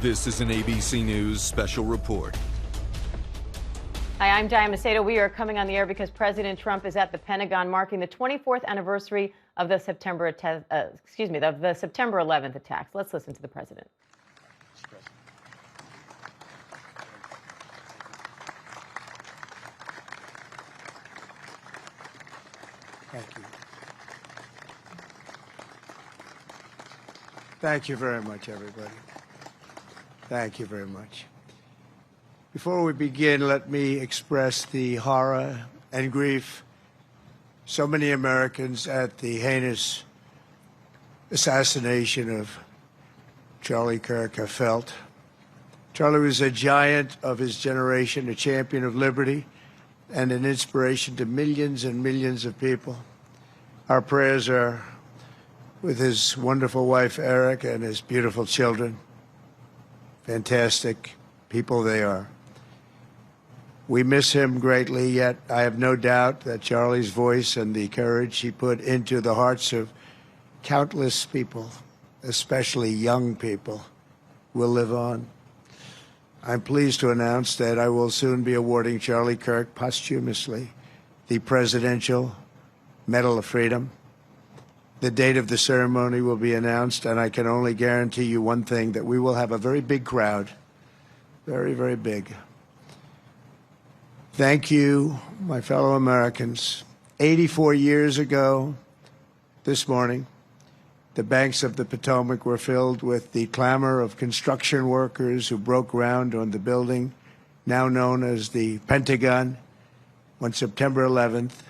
This is an ABC News special report. Hi, I'm Diane Macedo. We are coming on the air because President Trump is at the Pentagon marking the 24th anniversary of the September 11th attacks. Let's listen to the president. Thank you. Thank you very much, everybody. Thank you very much. Before we begin, let me express the horror and grief so many Americans at the heinous assassination of Charlie Kirk have felt. Charlie was a giant of his generation, a champion of liberty, and an inspiration to millions and millions of people. Our prayers are with his wonderful wife, Eric, and his beautiful children. Fantastic people they are. We miss him greatly, yet I have no doubt that Charlie's voice and the courage he put into the hearts of countless people, especially young people, will live on. I'm pleased to announce that I will soon be awarding Charlie Kirk posthumously the Presidential Medal of Freedom. The date of the ceremony will be announced, and I can only guarantee you one thing, that we will have a very big crowd, very, very big. Thank you, my fellow Americans. 84 years ago this morning, the banks of the Potomac were filled with the clamor of construction workers who broke ground on the building now known as the Pentagon on September 11th,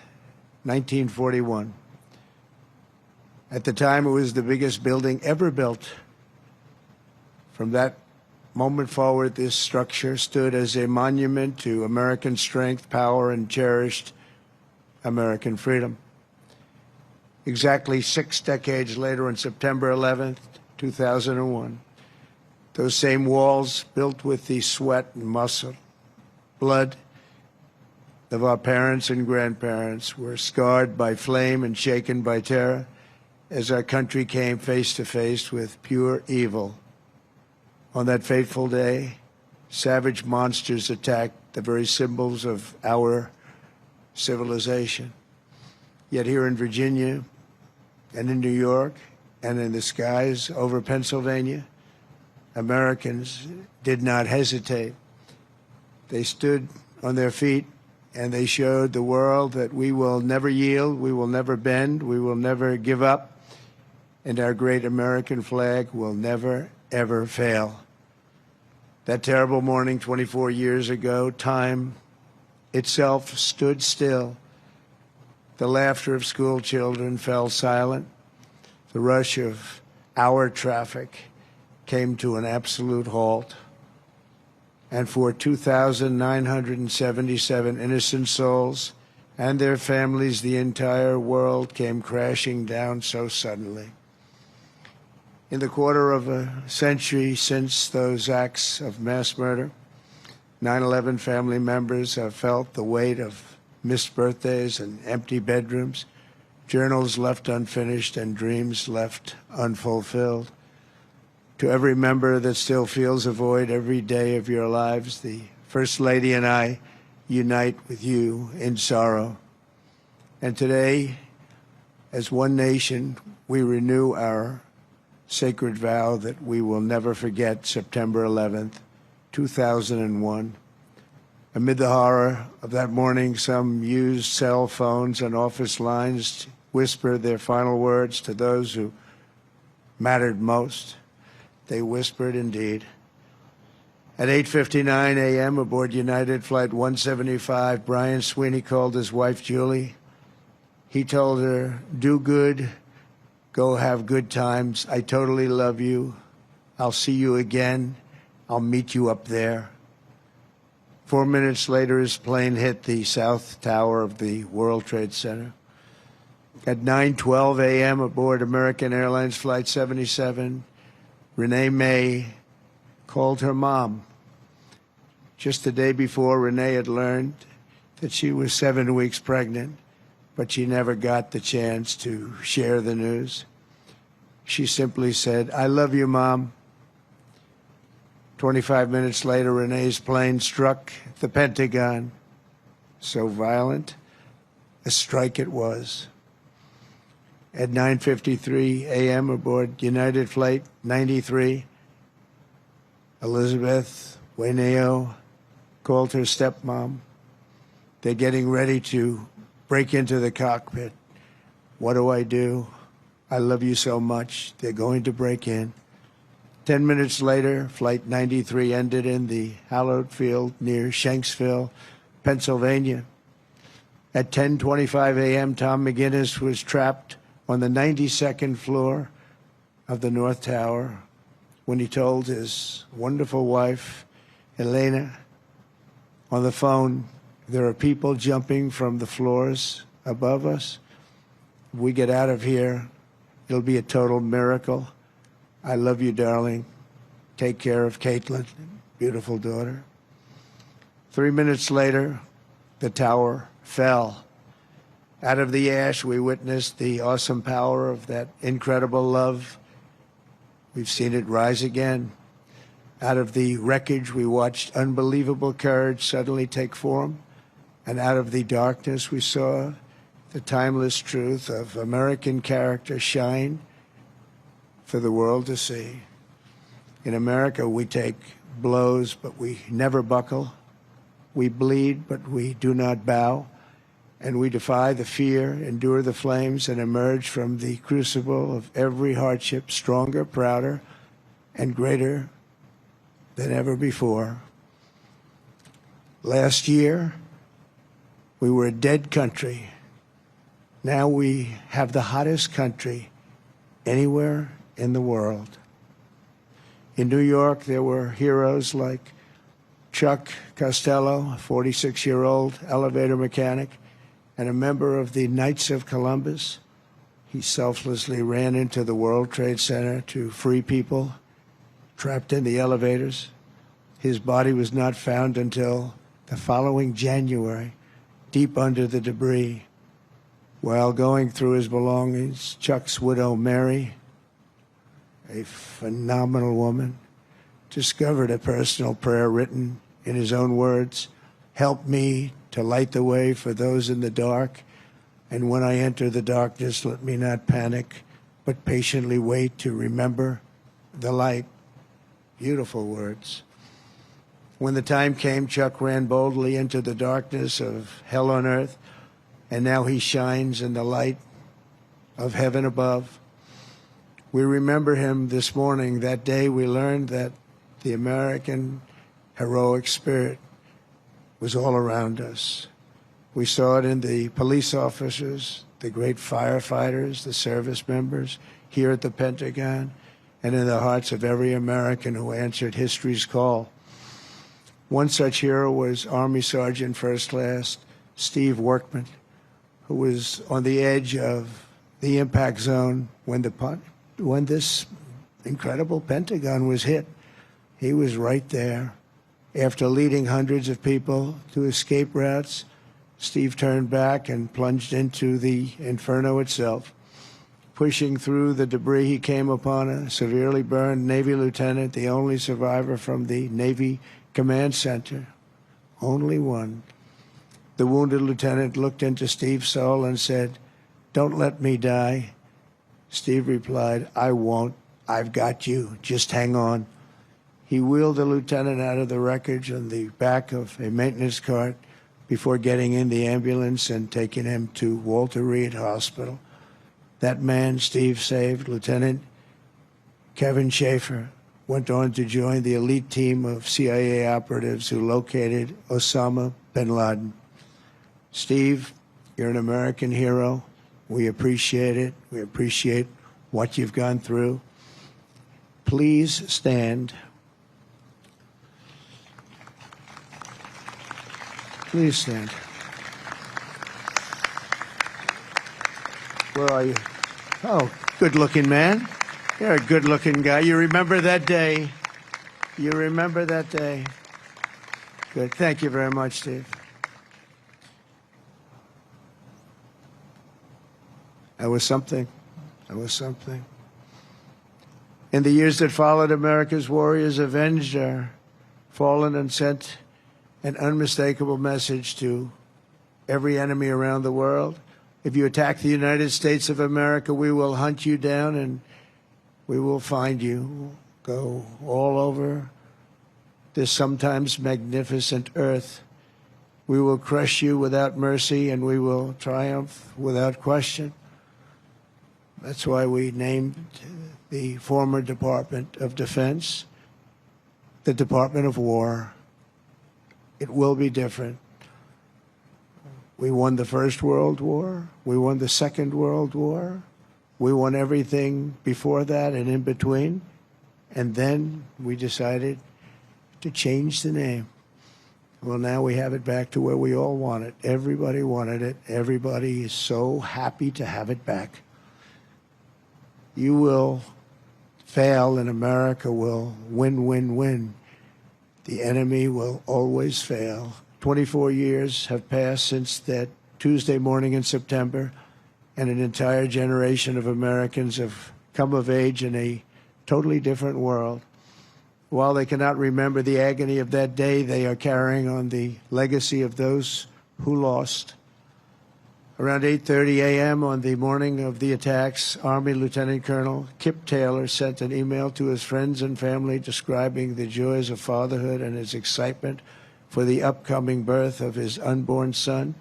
1941. At the time, it was the biggest building ever built. From that moment forward, this structure stood as a monument to American strength, power, and cherished American freedom. Exactly 6 decades later, on September 11th, 2001, those same walls, built with the sweat and muscle, blood of our parents and grandparents, were scarred by flame and shaken by terror as our country came face to face with pure evil. On that fateful day, savage monsters attacked the very symbols of our civilization. Yet here in Virginia and in New York and in the skies over Pennsylvania, Americans did not hesitate. They stood on their feet and they showed the world that we will never yield, we will never bend, we will never give up, and our great American flag will never, ever fail. That terrible morning 24 years ago, time itself stood still. The laughter of school children fell silent. The rush of our traffic came to an absolute halt. And for 2,977 innocent souls and their families, the entire world came crashing down so suddenly. In the quarter of a century since those acts of mass murder, 9/11 family members have felt the weight of missed birthdays and empty bedrooms, journals left unfinished, and dreams left unfulfilled. To every member that still feels a void every day of your lives, the First Lady and I unite with you in sorrow. And today, as one nation, we renew our sacred vow that we will never forget September 11th, 2001. Amid the horror of that morning, some used cell phones and office lines to whisper their final words to those who mattered most. They whispered indeed. At 8:59 a.m. aboard United Flight 175, Brian Sweeney called his wife, Julie. He told her, "Do good. Go have good times. I totally love you. I'll see you again. I'll meet you up there." 4 minutes later, his plane hit the south tower of the World Trade Center. At 9:12 a.m. aboard American Airlines Flight 77, Renee May called her mom. Just the day before, Renee had learned that she was 7 weeks pregnant, but she never got the chance to share the news. She simply said, "I love you, Mom." 25 minutes later, Renee's plane struck the Pentagon. So violent, a strike it was. At 9:53 a.m. aboard United Flight 93, Elizabeth Waineo called her stepmom. They're getting ready to break into the cockpit. What do? I love you so much. They're going to break in. 10 minutes later, Flight 93 ended in the hallowed field near Shanksville, Pennsylvania. At 10:25 a.m., Tom McGinnis was trapped on the 92nd floor of the North Tower when he told his wonderful wife, Elena, on the phone, there are people jumping from the floors above us. If we get out of here, it'll be a total miracle. I love you, darling. Take care of Caitlin, beautiful daughter. 3 minutes later, the tower fell. Out of the ash, we witnessed the awesome power of that incredible love. We've seen it rise again. Out of the wreckage, we watched unbelievable courage suddenly take form. And out of the darkness, we saw the timeless truth of American character shine for the world to see. In America, we take blows, but we never buckle. We bleed, but we do not bow. And we defy the fear, endure the flames, and emerge from the crucible of every hardship stronger, prouder, and greater than ever before. Last year, we were a dead country. Now we have the hottest country anywhere in the world. In New York, there were heroes like Chuck Costello, a 46-year-old elevator mechanic and a member of the Knights of Columbus. He selflessly ran into the World Trade Center to free people trapped in the elevators. His body was not found until the following January, deep under the debris. While going through his belongings, Chuck's widow, Mary, a phenomenal woman, discovered a personal prayer written in his own words, "Help me to light the way for those in the dark, and when I enter the darkness, let me not panic, but patiently wait to remember the light." Beautiful words. When the time came, Chuck ran boldly into the darkness of hell on earth, and now he shines in the light of heaven above. We remember him this morning. That day we learned that the American heroic spirit was all around us. We saw it in the police officers, the great firefighters, the service members here at the Pentagon, and in the hearts of every American who answered history's call. One such hero was Army Sergeant First Class Steve Workman, who was on the edge of the impact zone when this incredible Pentagon was hit. He was right there. After leading hundreds of people to escape routes, Steve turned back and plunged into the inferno itself. Pushing through the debris, he came upon a severely burned Navy lieutenant, the only survivor from the Navy Command Center. Only one. The wounded lieutenant looked into Steve's soul and said, "Don't let me die." Steve replied, "I won't. I've got you. Just hang on." He wheeled the lieutenant out of the wreckage on the back of a maintenance cart before getting in the ambulance and taking him to Walter Reed Hospital. That man Steve saved, Lieutenant Kevin Schaefer, went on to join the elite team of CIA operatives who located Osama bin Laden. Steve, you're an American hero. We appreciate it. We appreciate what you've gone through. Please stand. Please stand. Where are you? Oh, good-looking man. You're a good-looking guy. You remember that day. You remember that day. Good. Thank you very much, Steve. That was something. That was something. In the years that followed, America's warriors avenged our fallen and sent an unmistakable message to every enemy around the world. If you attack the United States of America, we will hunt you down and we will find you. Go all over this sometimes magnificent earth. We will crush you without mercy and we will triumph without question. That's why we named the former Department of Defense the Department of War. It will be different. We won the First World War. We won the Second World War. We won everything before that and in between. And then we decided to change the name. Well, now we have it back to where we all want it. Everybody wanted it. Everybody is so happy to have it back. You will fail and America will win, win, win. The enemy will always fail. 24 years have passed since that Tuesday morning in September, and an entire generation of Americans have come of age in a totally different world. While they cannot remember the agony of that day, they are carrying on the legacy of those who lost. Around 8:30 a.m. on the morning of the attacks, Army Lieutenant Colonel Kip Taylor sent an email to his friends and family describing the joys of fatherhood and his excitement for the upcoming birth of his unborn son.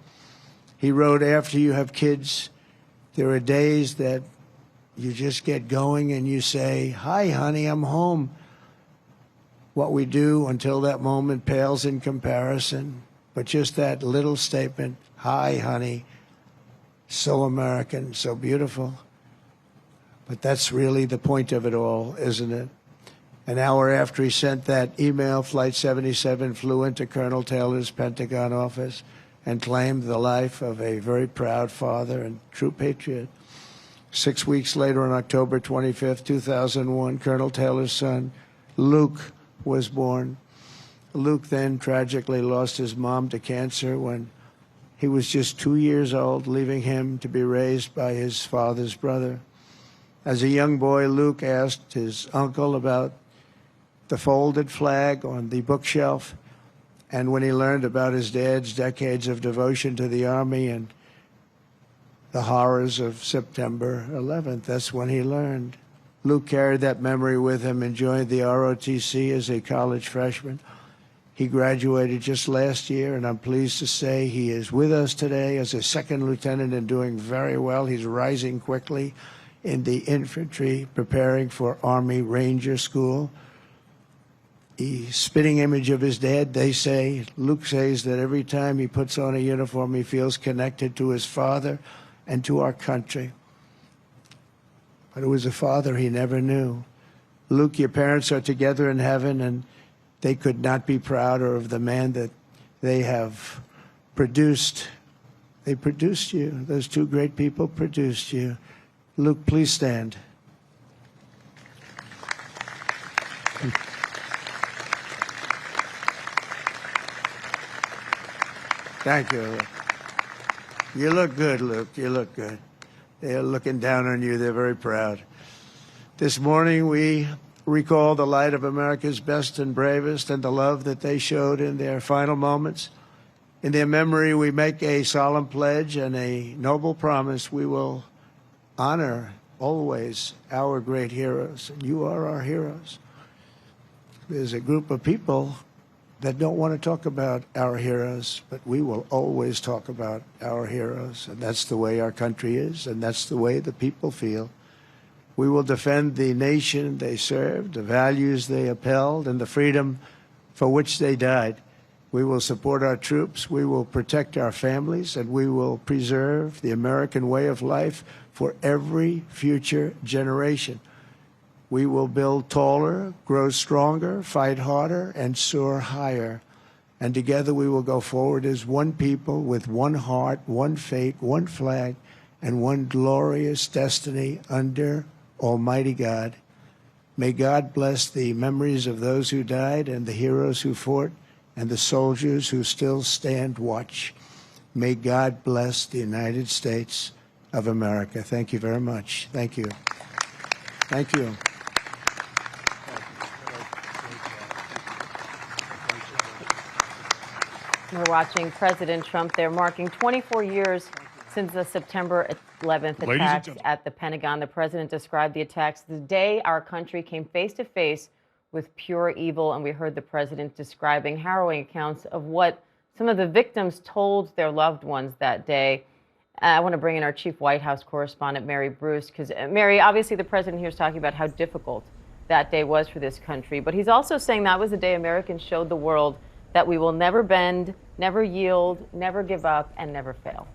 He wrote, after you have kids, there are days that you just get going and you say, "Hi, honey, I'm home." What we do until that moment pales in comparison, but just that little statement, "Hi, honey," so American, so beautiful. But that's really the point of it all, isn't it? An hour after he sent that email, Flight 77 flew into Colonel Taylor's Pentagon office and claimed the life of a very proud father and true patriot. 6 weeks later, on October 25th, 2001, Colonel Taylor's son, Luke, was born. Luke then tragically lost his mom to cancer when he was just 2 years old, leaving him to be raised by his father's brother. As a young boy, Luke asked his uncle about the folded flag on the bookshelf, and when he learned about his dad's decades of devotion to the Army and the horrors of September 11th, that's when he learned. Luke carried that memory with him and joined the ROTC as a college freshman. He graduated just last year, and I'm pleased to say he is with us today as a second lieutenant and doing very well. He's rising quickly in the infantry, preparing for Army Ranger School. The spitting image of his dad, they say, Luke says that every time he puts on a uniform, he feels connected to his father and to our country. But it was a father he never knew. Luke, your parents are together in heaven, and they could not be prouder of the man that they have produced. They produced you. Those two great people produced you. Luke, please stand. Thank you. You look good, Luke. You look good. They're looking down on you. They're very proud. This morning, we recall the light of America's best and bravest and the love that they showed in their final moments. In their memory, we make a solemn pledge and a noble promise. We will honor always our great heroes, and you are our heroes. There's a group of people that don't want to talk about our heroes, but we will always talk about our heroes, and that's the way our country is, and that's the way the people feel. We will defend the nation they served, the values they upheld, and the freedom for which they died. We will support our troops, we will protect our families, and we will preserve the American way of life for every future generation. We will build taller, grow stronger, fight harder, and soar higher. And together we will go forward as one people with one heart, one fate, one flag, and one glorious destiny under Almighty God. May God bless the memories of those who died and the heroes who fought and the soldiers who still stand watch. May God bless the United States of America. Thank you very much. Thank you. Thank you. We're watching President Trump there marking 24 years since the September 11th attacks at the Pentagon. The president described the attacks the day our country came face to face with pure evil, and we heard the president describing harrowing accounts of what some of the victims told their loved ones that day. I want to bring in our chief White House correspondent, Mary Bruce, because Mary, obviously the president here is talking about how difficult that day was for this country, but he's also saying that was the day Americans showed the world that we will never bend, never yield, never give up, and never fail.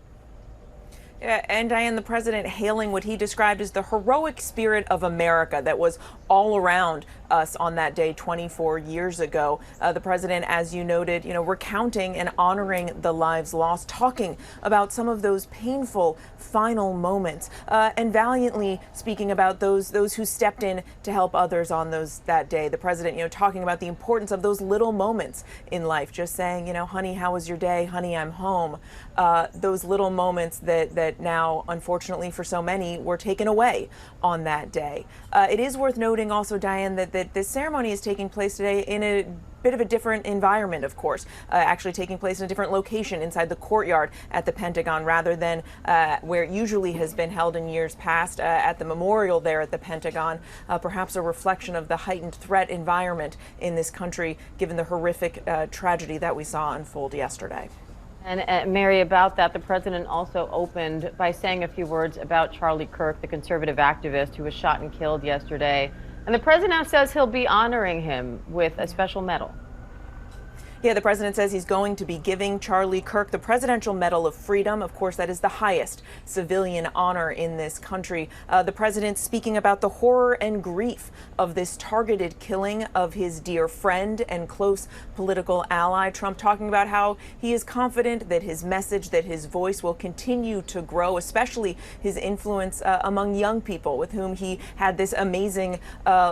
Yeah, and Diane, the president hailing what he described as the heroic spirit of America that was all around us on that day 24 years ago. The president, as you noted, recounting and honoring the lives lost, talking about some of those painful final moments, and valiantly speaking about those who stepped in to help others on that day. The president, talking about the importance of those little moments in life, just saying, honey, how was your day? Honey, I'm home. Those little moments that now, unfortunately for so many, were taken away on that day. It is worth noting also, Diane, that this ceremony is taking place today in a bit of a different environment, of course, actually taking place in a different location inside the courtyard at the Pentagon rather than where it usually has been held in years past at the memorial there at the Pentagon, perhaps a reflection of the heightened threat environment in this country given the horrific tragedy that we saw unfold yesterday. And Mary, about that, the president also opened by saying a few words about Charlie Kirk, the conservative activist who was shot and killed yesterday. And the president now says he'll be honoring him with a special medal. Yeah, the president says he's going to be giving Charlie Kirk the Presidential Medal of Freedom. Of course, that is the highest civilian honor in this country. The president speaking about the horror and grief of this targeted killing of his dear friend and close political ally. Trump talking about how he is confident that his message, that his voice will continue to grow, especially his influence among young people with whom he had this amazing,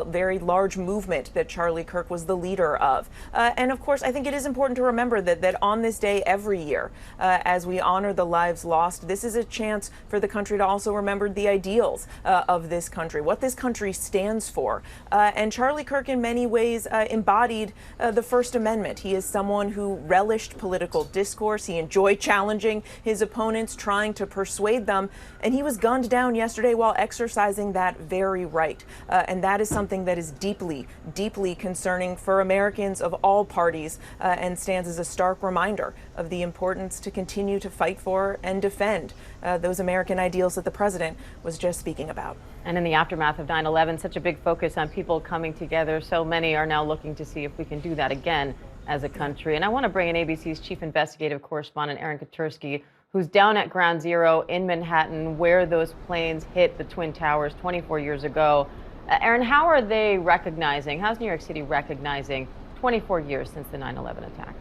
very large movement that Charlie Kirk was the leader of. And of course, I think it is important to remember that on this day every year, as we honor the lives lost, this is a chance for the country to also remember the ideals of this country, what this country stands for. And Charlie Kirk in many ways embodied the First Amendment. He is someone who relished political discourse. He enjoyed challenging his opponents, trying to persuade them. And he was gunned down yesterday while exercising that very right. And that is something that is deeply, deeply concerning for Americans of all parties. And stands as a stark reminder of the importance to continue to fight for and defend those American ideals that the president was just speaking about. And in the aftermath of 9/11, such a big focus on people coming together. So many are now looking to see if we can do that again as a country. And I want to bring in ABC's chief investigative correspondent, Aaron Katersky, who's down at Ground Zero in Manhattan, where those planes hit the Twin Towers 24 years ago. Aaron, how are they recognizing, how's New York City recognizing 24 years since the 9/11 attacks?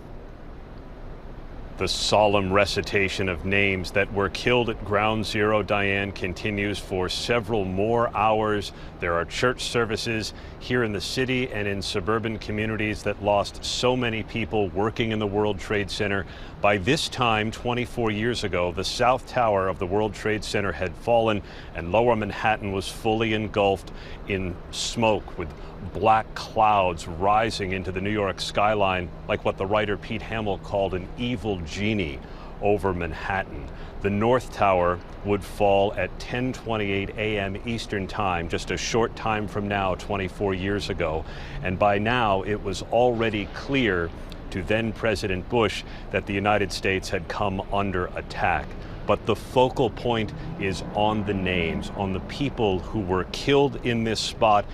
The solemn recitation of names that were killed at Ground Zero, Diane, continues for several more hours. There are church services here in the city and in suburban communities that lost so many people working in the World Trade Center. By this time, 24 years ago, the South Tower of the World Trade Center had fallen and lower Manhattan was fully engulfed in smoke with black clouds rising into the New York skyline, like what the writer Pete Hamill called an evil genie over Manhattan. The North Tower would fall at 10:28 a.m. Eastern Time, just a short time from now, 24 years ago. And by now, it was already clear to then President Bush that the United States had come under attack. But the focal point is on the names, on the people who were killed in this spot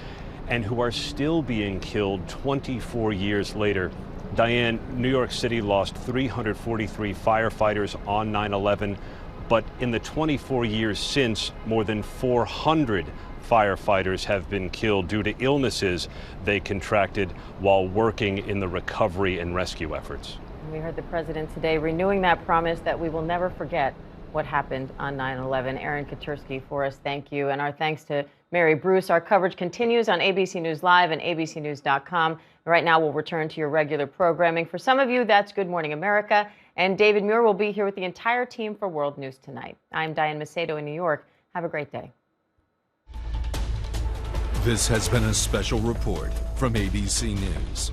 and who are still being killed 24 years later. Diane, New York City lost 343 firefighters on 9/11, but in the 24 years since, more than 400 firefighters have been killed due to illnesses they contracted while working in the recovery and rescue efforts. We heard the president today renewing that promise that we will never forget what happened on 9/11. Aaron Katersky for us, thank you. And our thanks to Mary Bruce. Our coverage continues on ABC News Live and abcnews.com. Right now, we'll return to your regular programming. For some of you, that's Good Morning America. And David Muir will be here with the entire team for World News Tonight. I'm Diane Macedo in New York. Have a great day. This has been a special report from ABC News.